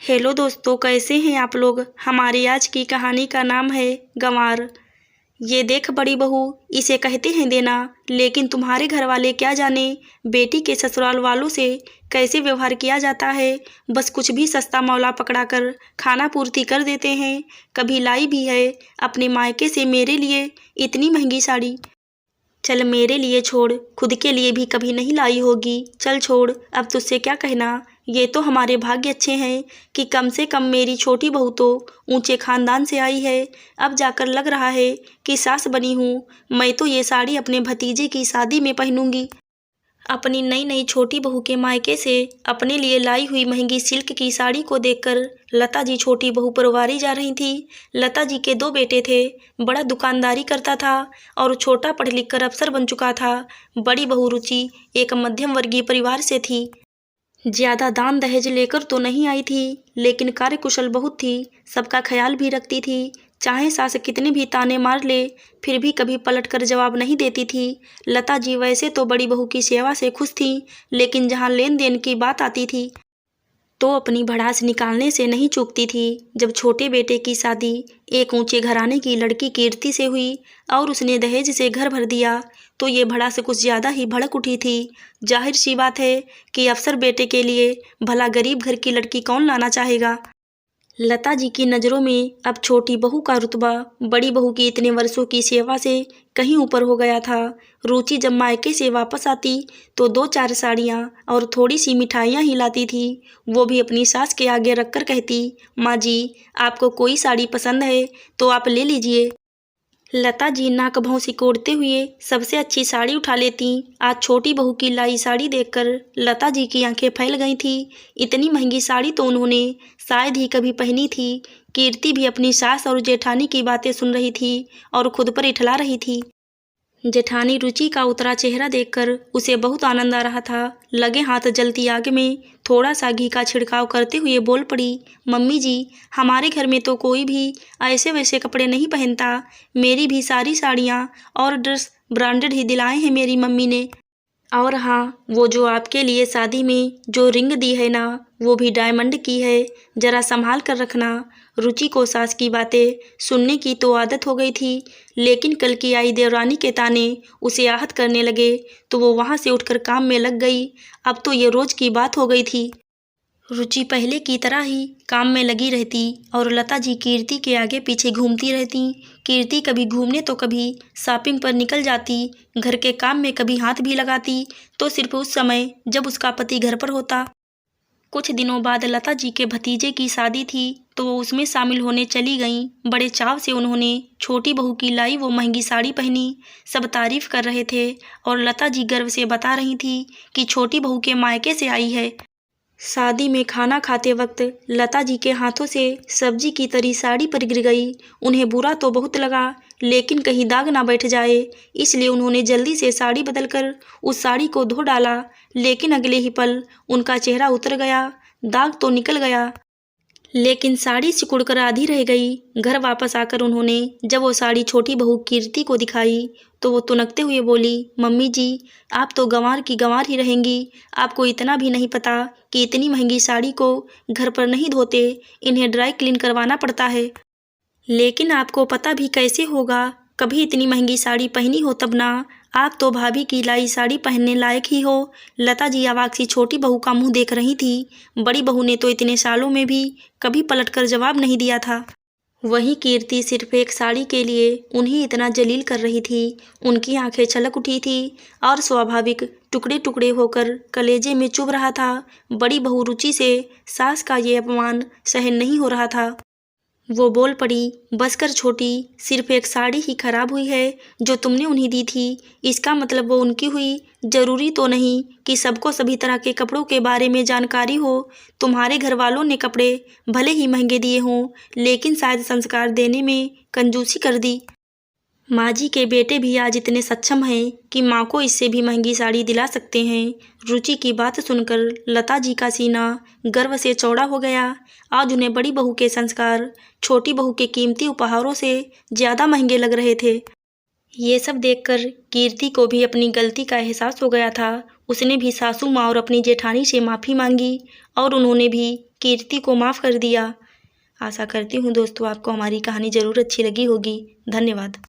Hello दोस्तों, कैसे हैं आप लोग। हमारी आज की कहानी का नाम है गंवार। ये देख बड़ी बहू, इसे कहते हैं देना, लेकिन तुम्हारे घर वाले क्या जाने बेटी के ससुराल वालों से कैसे व्यवहार किया जाता है। बस कुछ भी सस्ता मौला पकड़ाकर खाना पूर्ति कर देते हैं। कभी लाई भी है अपने मायके से मेरे लिए इतनी महंगी साड़ी। चल मेरे लिए छोड़, खुद के लिए भी कभी नहीं लाई होगी। चल छोड़, अब तुझसे क्या कहना। ये तो हमारे भाग्य अच्छे हैं कि कम से कम मेरी छोटी बहू तो ऊंचे खानदान से आई है। अब जाकर लग रहा है कि सास बनी हूँ। मैं तो ये साड़ी अपने भतीजे की शादी में पहनूंगी। अपनी नई नई छोटी बहू के मायके से अपने लिए लाई हुई महंगी सिल्क की साड़ी को देखकर लता जी छोटी बहू परवारी जा रही थी। लता जी के दो बेटे थे। बड़ा दुकानदारी करता था और छोटा पढ़ लिख कर अफसर बन चुका था। बड़ी बहू रुचि एक मध्यम वर्गीय परिवार से थी। ज्यादा दान दहेज लेकर तो नहीं आई थी, लेकिन कार्यकुशल बहुत थी। सबका ख्याल भी रखती थी। चाहे सास कितने भी ताने मार ले, फिर भी कभी पलट कर जवाब नहीं देती थी। लता जी वैसे तो बड़ी बहू की सेवा से खुश थी, लेकिन जहाँ लेन देन की बात आती थी तो अपनी भड़ास निकालने से नहीं चूकती थी। जब छोटे बेटे की शादी एक ऊंचे घराने की लड़की कीर्ति से हुई और उसने दहेज से घर भर दिया, तो ये भड़ास कुछ ज्यादा ही भड़क उठी थी। जाहिर सी बात है कि अफसर बेटे के लिए भला गरीब घर की लड़की कौन लाना चाहेगा। लता जी की नज़रों में अब छोटी बहू का रुतबा बड़ी बहू की इतने वर्षों की सेवा से कहीं ऊपर हो गया था। रुचि जब मायके से वापस आती तो दो चार साड़ियाँ और थोड़ी सी मिठाइयाँ ही लाती थी। वो भी अपनी सास के आगे रखकर कहती, माँ जी, आपको कोई साड़ी पसंद है तो आप ले लीजिए। लता जी नाक भौं सिकोड़ते हुए सबसे अच्छी साड़ी उठा लेती। आज छोटी बहू की लाई साड़ी देखकर लता जी की आंखें फैल गई थी। इतनी महंगी साड़ी तो उन्होंने शायद ही कभी पहनी थी। कीर्ति भी अपनी सास और जेठानी की बातें सुन रही थी और खुद पर इठला रही थी। जेठानी रुचि का उतरा चेहरा देखकर उसे बहुत आनंद आ रहा था। लगे हाथ जलती आग में थोड़ा सा घी का छिड़काव करते हुए बोल पड़ी, मम्मी जी, हमारे घर में तो कोई भी ऐसे वैसे कपड़े नहीं पहनता। मेरी भी सारी साड़ियाँ और ड्रेस ब्रांडेड ही दिलाए हैं मेरी मम्मी ने। और हाँ, वो जो आपके लिए शादी में जो रिंग दी है ना, वो भी डायमंड की है। जरा संभाल कर रखना। रुचि को सास की बातें सुनने की तो आदत हो गई थी, लेकिन कल की आई देवरानी के ताने उसे आहत करने लगे तो वो वहाँ से उठकर काम में लग गई। अब तो ये रोज की बात हो गई थी। रुचि पहले की तरह ही काम में लगी रहती और लता जी कीर्ति के आगे पीछे घूमती रहती। कीर्ति कभी घूमने तो कभी शॉपिंग पर निकल जाती। घर के काम में कभी हाथ भी लगाती तो सिर्फ उस समय जब उसका पति घर पर होता। कुछ दिनों बाद लता जी के भतीजे की शादी थी तो वो उसमें शामिल होने चली गईं। बड़े चाव से उन्होंने छोटी बहू की लाई वो महंगी साड़ी पहनी। सब तारीफ कर रहे थे और लता जी गर्व से बता रही थी कि छोटी बहू के मायके से आई है। शादी में खाना खाते वक्त लता जी के हाथों से सब्जी की तरी साड़ी पर गिर गई। उन्हें बुरा तो बहुत लगा, लेकिन कहीं दाग ना बैठ जाए, इसलिए उन्होंने जल्दी से साड़ी बदलकर उस साड़ी को धो डाला। लेकिन अगले ही पल उनका चेहरा उतर गया। दाग तो निकल गया, लेकिन साड़ी सिकुड़कर आधी रह गई। घर वापस आकर उन्होंने जब वो साड़ी छोटी बहू कीर्ति को दिखाई तो वो तुनकते हुए बोली, मम्मी जी, आप तो गंवार की गंवार ही रहेंगी। आपको इतना भी नहीं पता कि इतनी महंगी साड़ी को घर पर नहीं धोते, इन्हें ड्राई क्लीन करवाना पड़ता है। लेकिन आपको पता भी कैसे होगा, कभी इतनी महंगी साड़ी पहनी हो तब ना। आप तो भाभी की लाई साड़ी पहनने लायक ही हो। लता जी अवाक सी छोटी बहू का मुंह देख रही थी। बड़ी बहू ने तो इतने सालों में भी कभी पलटकर जवाब नहीं दिया था। वहीं कीर्ति सिर्फ एक साड़ी के लिए उन्हें इतना जलील कर रही थी। उनकी आंखें छलक उठी थी और स्वाभाविक टुकड़े टुकड़े होकर कलेजे में चुभ रहा था। बड़ी बहू रुचि से सास का ये अपमान सहन नहीं हो रहा था। वो बोल पड़ी, बस कर छोटी, सिर्फ एक साड़ी ही खराब हुई है जो तुमने उन्हें दी थी। इसका मतलब वो उनकी हुई। जरूरी तो नहीं कि सबको सभी तरह के कपड़ों के बारे में जानकारी हो। तुम्हारे घर वालों ने कपड़े भले ही महंगे दिए हों, लेकिन शायद संस्कार देने में कंजूसी कर दी। माँ जी के बेटे भी आज इतने सक्षम हैं कि माँ को इससे भी महंगी साड़ी दिला सकते हैं। रुचि की बात सुनकर लता जी का सीना गर्व से चौड़ा हो गया। आज उन्हें बड़ी बहू के संस्कार छोटी बहू के कीमती उपहारों से ज़्यादा महंगे लग रहे थे। ये सब देखकर कीर्ति को भी अपनी गलती का एहसास हो गया था। उसने भी सासू माँ और अपनी जेठानी से माफ़ी मांगी और उन्होंने भी कीर्ति को माफ़ कर दिया। आशा करती हूँ दोस्तों आपको हमारी कहानी ज़रूर अच्छी लगी होगी। धन्यवाद।